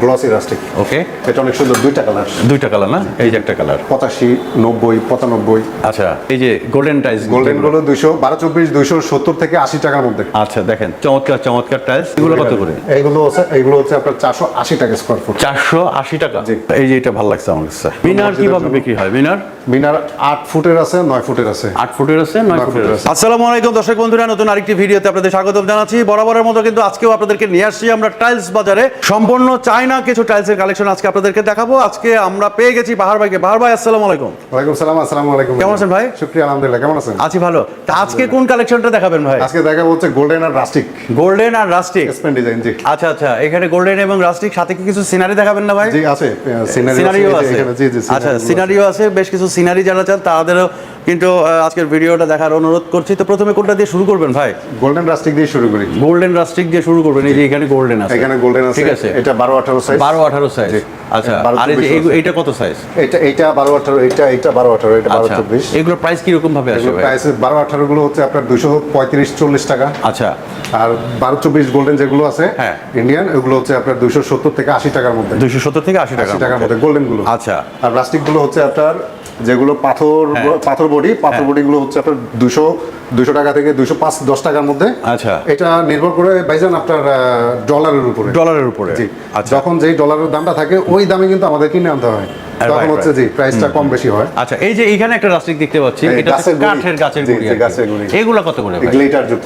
Glossy rustic. ওকে, এটা অনেক সুন্দর, দুইটা কালার না? এই যে একটা কালার 85, 90, 95। আচ্ছা, এই যে গোল্ডেন টাইলস, গোল্ডেন গুলো 212, 24, 270 থেকে 80 টাকার মধ্যে। আচ্ছা, দেখেন চমৎকার টাইলস। এগুলো কত করে? এইগুলো হচ্ছে আপনার 480 টাকা স্কয়ার ফুট। 480 টাকা। জি। এই যে এটা ভালো লাগছে আমার কাছে। মিনার কিভাবে বিক্রি হয়? মিনার 8 ফুটের আছে, 9 ফুটের আছে। 8 ফুটের আছে, 9 ফুটের আছে। আসসালামু আলাইকুম দর্শক বন্ধুরা, নতুন আরেকটি ভিডিওতে আপনাদের স্বাগতম জানাচ্ছি। বরাবরের মতো কিন্তু আজকেও আপনাদেরকে নিয়ে আসছি আমরা টাইলস বাজারে সম্পূর্ণ চায়না কিছু টাইলসের কালেকশন আজকে আপনাদেরকে দেখাবো। আজকে আমরা পেয়ে গেছি বাহার ভাইকে। বাহার ভাই, আসসালামু আলাইকুম। ওয়ালাইকুম সালাম। আসসালামু আলাইকুম। কেমন আছেন ভাই? শুকরিয়া, আলহামদুলিল্লাহ। কেমন আছেন? আছি ভালো। তা আজকে কোন কালেকশনটা দেখাবেন ভাই? আজকে দেখাবো হচ্ছে গোল্ডেন আর রাস্টিক। গোল্ডেন আর রাস্টিক স্পেন ডিজাইন। জি। আচ্ছা, এখানে গোল্ডেন এবং রাস্টিক, সাথে কি কিছু সিনারি দেখাবেন না ভাই? জি আছে, সিনারিও আছে। জি জি, আচ্ছা, সিনারিও আছে। বেশ কিছু সিনারি যারা চান তাদেরও কিন্তু আজকের ভিডিওটা দেখার অনুরোধ করছি। তো প্রথমে কোনটা দিয়ে শুরু করবেন ভাই? গোল্ডেন রাস্টিক দিয়ে শুরু করি। গোল্ডেন রাস্টিক দিয়ে শুরু করবেন। এই যে এখানে গোল্ডেন আছে, এখানে গোল্ডেন আছে। ঠিক আছে, এটা 12-18 সাইজ। 12-18 সাইজ। আচ্ছা, আর এই যে এইটা কত সাইজ? এটা 12-18, এটা 12-18, এটা 12-24। এগুলোর প্রাইস কি রকম ভাবে আসবে? প্রাইস 12-18 গুলো হচ্ছে আপনার 235-40 টাকা। আচ্ছা। আর 12-24 গোল্ডেন যেগুলো আছে হ্যাঁ, ইন্ডিয়ান, ওগুলো হচ্ছে আপনার 270 থেকে 80 টাকার মধ্যে। 270 থেকে 80 টাকার মধ্যে গোল্ডেন গুলো। আচ্ছা। আর রাস্টিক গুলো হচ্ছে আপনার যেগুলো পাথর বডি গুলো হচ্ছে আপনার 200 টাকা থেকে 205-10 টাকার মধ্যে। আচ্ছা। এটা নির্ভর করে ভাইজান আপনার ডলারের উপরে। জি। যখন যেই ডলারের দামটা থাকে ওই দামে কিন্তু আমাদের কিনে আনতে হয়, তখন হচ্ছে জি প্রাইসটা কম বেশি হয়। আচ্ছা, এই যে এইখানে একটা রাস্টিক দেখতে পাচ্ছি, এটা গাছের গুড়ি। এগুলো কত করে ভাই? গ্লিটার যুক্ত।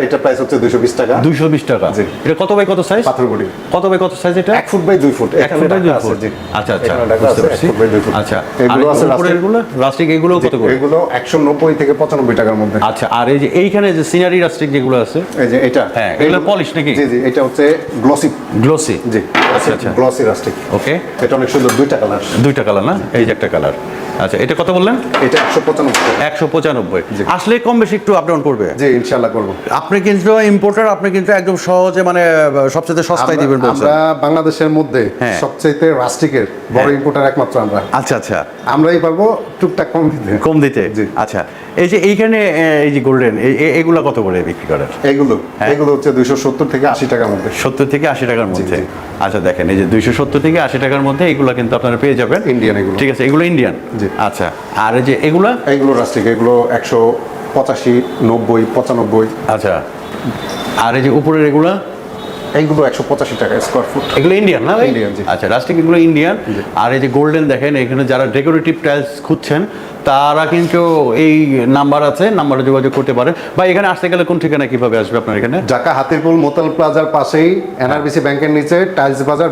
এটা প্রাইস হচ্ছে 220 টাকা। 220 টাকা। জি। এটা কত বাই কত সাইজ? পাথর বডি। কত বাই কত সাইজ এটা? 1 foot by 2 foot. 1 foot by 2 foot. আচ্ছা, বুঝতে পারছি। 1 ফুট বাই 2 ফুট। আচ্ছা, এগুলো আছে রাস্টিক, এগুলো কত করে? এগুলো 190 থেকে 95 টাকার মধ্যে। আচ্ছা, আর এই যে এইখানে যে সিনারি রাস্টিক যেগুলো আছে, এই যে এটা, হ্যাঁ, এগুলো পলিশ নাকি? জি, এটা হচ্ছে গ্লসি। জি। আচ্ছা, গ্লসি রাস্টিক। ওকে, এটা অনেক সুন্দর, দুইটা কালার না? এই যে একটা কালার। আচ্ছা, এটা কত বললেন? এটা 195। 195। আসলে কম বেশি একটু আপ ডাউন করবে। জি, ইনশাআল্লাহ করব। আপনি কিন্তু ইম্পোর্টার, আপনি কিন্তু একদম সহজে মানে সবচেয়ে সস্তায় দিবেন বলছেন। আমরা বাংলাদেশের মধ্যে সবচেয়ে রাস্টিকের বড় ইম্পোর্টার একমাত্র আমরা। আচ্ছা, আমরাই পারবো টুকটাক কম দিতে। জি। আচ্ছা, এই যে এইখানে এই যে গোল্ডেন, এগুলো কত করে বিক্রি করেন? এগুলো হচ্ছে 270 থেকে 80 টাকার মধ্যে। 70 থেকে 80 টাকার মধ্যে। আচ্ছা, দেখেন এই যে 270 থেকে 80 টাকার মধ্যে এগুলো কিন্তু আপনারা পেয়ে যাবেন। ইন্ডিয়ান এগুলো। ঠিক আছে, এগুলো ইন্ডিয়ান। জি। আচ্ছা, আর এই যে এগুলো রাস্টিক, এগুলো 185, 90, 95। আচ্ছা, আর এই যে উপরের এগুলো 185 টাকা স্কয়ার ফুট। এগুলো ইন্ডিয়ান না? ইন্ডিয়ান। জি। আচ্ছা, রাস্টিক এগুলো ইন্ডিয়ান। আর এই যে গোল্ডেন দেখেন, এখানে যারা ডেকোরেটিভ টাইলস খুঁজছেন তারা কিন্তু এই নাম্বার আছে, নাম্বারে যোগাযোগ করতে পারেন। বা এখানে আসতে গেলে কোন ঠিকানা কিভাবে আসবে আপনার এখানে? ঢাকা হাতিরপুল মোতাল প্লাজার পাশেই এনআরবিসি ব্যাংকের নিচে টাইলস বাজার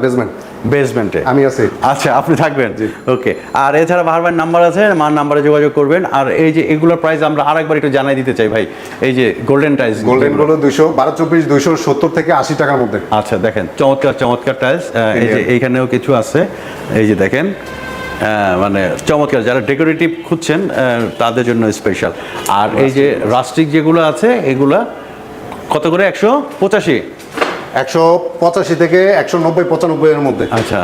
বেসমেন্টে আমি আছি। আচ্ছা, আপনি থাকবেন। ওকে। আর এছাড়া বাহার ভাইয়ের নাম্বার আছে, মার নাম্বারে যোগাযোগ করবেন। আর এই যে এগুলোর প্রাইস আমরা আরেকবার একটু জানাই দিতে চাই ভাই। এই যে গোল্ডেন টাইলস, গোল্ডেন গুলো 212-24, 270 থেকে 80 টাকার মধ্যে। আচ্ছা, দেখেন চমৎকার টাইলস। এই যে এইখানেও কিছু আছে, এই যে দেখেন, মানে চমৎকার, যারা ডেকোরেটিভ খুঁজছেন তাদের জন্য স্পেশাল। আর এই যে রাস্টিক যেগুলো আছে এগুলা কত করে? 185 থেকে 190-95 এর মধ্যে। আচ্ছা,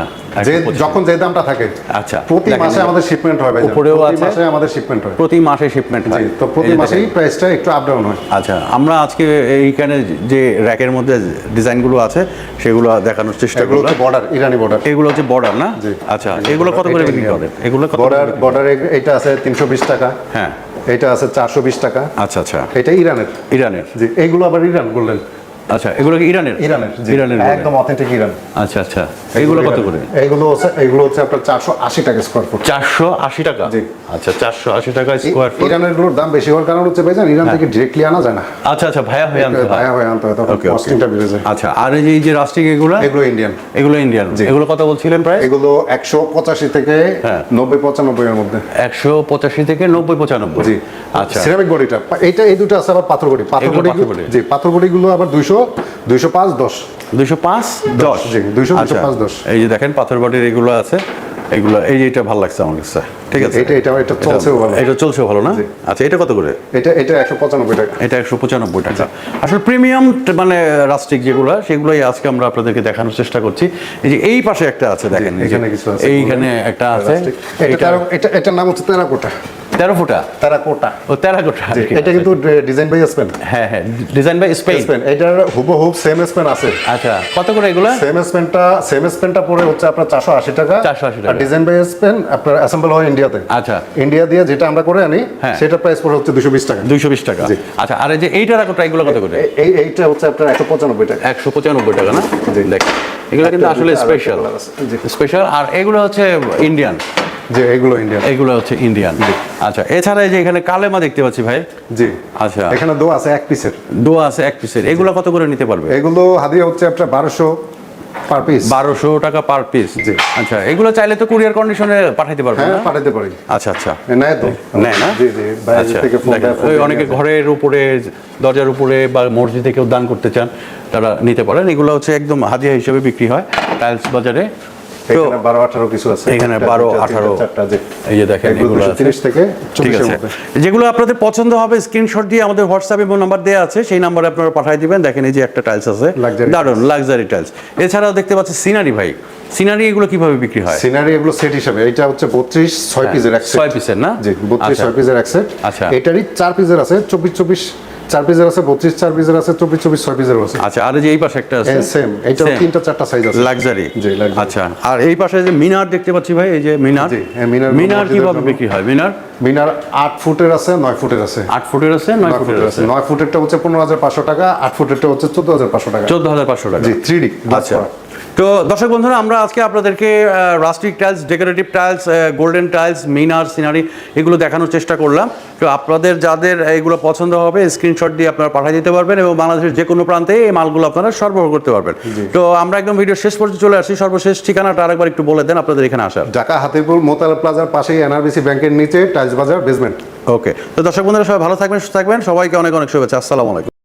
যখন যে দামটা থাকে। আচ্ছা, প্রতি মাসে আমাদের শিপমেন্ট হয় ভাই। উপরেও আছে, মাসে আমাদের শিপমেন্ট হয়। প্রতি মাসে শিপমেন্ট হয়। তো প্রতি মাসেই প্রাইসটা একটু আপ ডাউন হয়। আচ্ছা, আমরা আজকে এইখানে যে র্যাকের মধ্যে ডিজাইনগুলো আছে সেগুলো দেখানোর চেষ্টা করব। বর্ডার, ইরানি বর্ডার। এগুলো হচ্ছে বর্ডার না? আচ্ছা, এগুলো কত করে বিক্রি করেন? এগুলো কত? বর্ডার এটা আছে 320 টাকা। হ্যাঁ, এটা আছে 420 টাকা। আচ্ছা, এটা ইরানের। জি। এইগুলো আবার ইরান গোল্ডেন। আচ্ছা, এগুলো কি ইরানের? একদম অথেন্টিক ইরান। আচ্ছা, এগুলো কত করে? এগুলো হচ্ছে আপনার 480 টাকা স্কয়ার ফুট। 480 টাকা। জি। আচ্ছা, 480 টাকা স্কয়ার ফুট। ইরানের গুলোর দাম বেশি হওয়ার কারণ হচ্ছে ভাইজান ইরান থেকে ডাইরেক্টলি আনা যায় না। আচ্ছা, ভায়া হয়ে আনতে হয়। তখন কস্টিংটা বেড়ে যায়। আচ্ছা, আর এই যে রাস্টিক এগুলো ইন্ডিয়ান। এগুলো কত বলছিলেন প্রাইস? এগুলো 185 থেকে 90-95 এর মধ্যে। 185 থেকে 90-95। জি। আচ্ছা, সিরামিক বডিটা এই দুটো আছে আবার পাথর বডি। জি, পাথর বডি গুলো আবার 205-10। 205-10। জি, 205-10। এই যে দেখেন পাথর বডির এগুলো আছে, এগুলো এই যে এটা ভালো লাগছে আমার কাছে। ঠিক আছে, এটা চলছেও ভালো। এটা চলছেও ভালো না? আচ্ছা, এটা কত করে? এটা 195 টাকা। এটা 195 টাকা। আসলে প্রিমিয়াম মানে রাস্টিক যেগুলো, সেগুলোই আজকে আমরা আপনাদেরকে দেখানোর চেষ্টা করছি। এই যে এই পাশে একটা আছে দেখেন, এখানে কিছু আছে, এইখানে একটা আছে। এটার নাম হচ্ছে টেরাকোটা। 13 ফুটা টেরাকোটা। ও টেরাকোটা জি, এটা কিন্তু ডিজাইন বাই স্পেন। হ্যাঁ হ্যাঁ, ডিজাইন বাই স্পেন। স্পেন এটার হুবহু সেম স্পেন আছে। আচ্ছা, কত করে এগুলো? সেম স্পেনটা পড়ে হচ্ছে আপনার 480 টাকা। 480 টাকা। আর ডিজাইন বাই স্পেন আপনার অ্যাসেম্বল হয় ইন্ডিয়াতে। আচ্ছা, ইন্ডিয়া দিয়ে যেটা আমরা করে আনি হ্যাঁ। সেটা প্রাইস পড়ে হচ্ছে 220 টাকা। 220 টাকা। জি। আচ্ছা, আর এই যে এই টেরাকোটা এগুলো কত করে? এইটা হচ্ছে আপনার 195 টাকা। 195 টাকা না? জি। দেখ, এগুলো কিন্তু আসলে আরেকটা স্পেশাল colour আছে। জি। স্পেশাল। আর এগুলো হচ্ছে ইন্ডিয়ান, যে এগুলো ইন্ডিয়ান। এগুলো হচ্ছে ইন্ডিয়ান। আচ্ছা, এছাড়া এই যে এখানে কালেমা দেখতে পাচ্ছি ভাই। জি, আচ্ছা, এখানে দোয়া আছে এক পিসের। দোয়া আছে এক পিসের। এগুলো কত করে নিতে পারবে? এগুলো হাদিয়া হচ্ছে আপনার 1200 পার পিস। 1200 টাকা পার পিস। জি। আচ্ছা, এগুলো চাইলে তো কুরিয়ার কন্ডিশনে পাঠাইতে পারবে হ্যাঁ, না? পাঠাতে পারি। আচ্ছা আচ্ছা, নেয় তো। নেয় না? জি জি, বাইরে আচ্ছা, থেকে ফোন দেখেন, দেয়, ওই অনেকে ঘরের উপরে, দরজার উপরে বা মসজিদে কেউ দান করতে চান, তারা নিতে পারেন। এগুলো হচ্ছে একদম হাদিয়া হিসেবে বিক্রি হয় টাইলস বাজারে। তো এখানে 12-18 কিছু আছে। এখানে একটা, 12-18 দুইটা, চারটা, জি। এই যে দেখেন, এগুলো এগুলো আছে। 230 থেকে ঠিক 40 আছে, এর মধ্যে। যেগুলো আপনাদের পছন্দ হবে স্ক্রিনশট দিয়ে আমাদের হোয়াটসঅ্যাপ এবং নাম্বার দেওয়া আছে, সেই নাম্বারে আপনারা পাঠিয়ে দিবেন। দেখেন এই যে একটা টাইলস আছে, Luxury দারুন লাক্সারি টাইলস। এছাড়াও দেখতে পাচ্ছি সিনারি ভাই। সিনারি এগুলো কিভাবে বিক্রি হয়? সিনারি এগুলো সেট হিসাবে, এটা হচ্ছে 32 6 পিসের এক সেট। 6 পিসের না? জি, 32 আচ্ছা। 6 পিসের এক সেট। আচ্ছা। এটারই 4 পিসের আছে, 24 4 পিসের আছে, 32 4 পিসের আছে, 24 6 পিসের আছে। আচ্ছা, আর এই যে এই পাশে একটা আছে সেম, এটা তিনটা চারটা সাইজ আছে। লাক্সারি। জি, luxury। আচ্ছা, আর এই পাশে যে মিনার দেখতে পাচ্ছি ভাই, এই যে মিনার। জি, হ্যাঁ, মিনার মিনার মসজিদের কিভাবে জন্য। বিক্রি হয়? মিনার মিনার 8 ফুটের আছে, 9 ফুটের আছে। 8 ফুটের আছে, 9 ফুটের আছে। 9 ফুটেরটা হচ্ছে 15500 টাকা, 8 ফুটেরটা হচ্ছে 14500 টাকা। 14500 টাকা। জি, 3D গ্লাস আচ্ছা, করা। তো দর্শক বন্ধুরা, আমরা আজকে আপনাদেরকে rustic tiles, decorative tiles, golden tiles, মিনার, সিনারি এগুলো দেখানোর চেষ্টা করলাম। তো আপনাদের যাদের এগুলো পছন্দ হবে স্ক্রিনশট দিয়ে আপনারা পাঠিয়ে দিতে পারবেন এবং বাংলাদেশের যে কোনো প্রান্তে এই মালগুলো আপনারা সরবরাহ করতে পারবেন। তো আমরা একদম ভিডিও শেষ পর্যন্ত চলে আসছি। সর্বশেষ ঠিকানাটা আরেকবার একটু বলে দেন আপনাদের এখানে আসার। ঢাকা হাতিপুর মোতালা প্লাজার পাশেই এনআরবিসি ব্যাংকের নিচে টাইলস বাজার বেসমেন্ট। ওকে, তো দর্শক বন্ধুরা সবাই ভালো থাকবেন, সুস্থ থাকবেন। সবাইকে অনেক অনেক শুভেচ্ছা। আসসালামু আলাইকুম।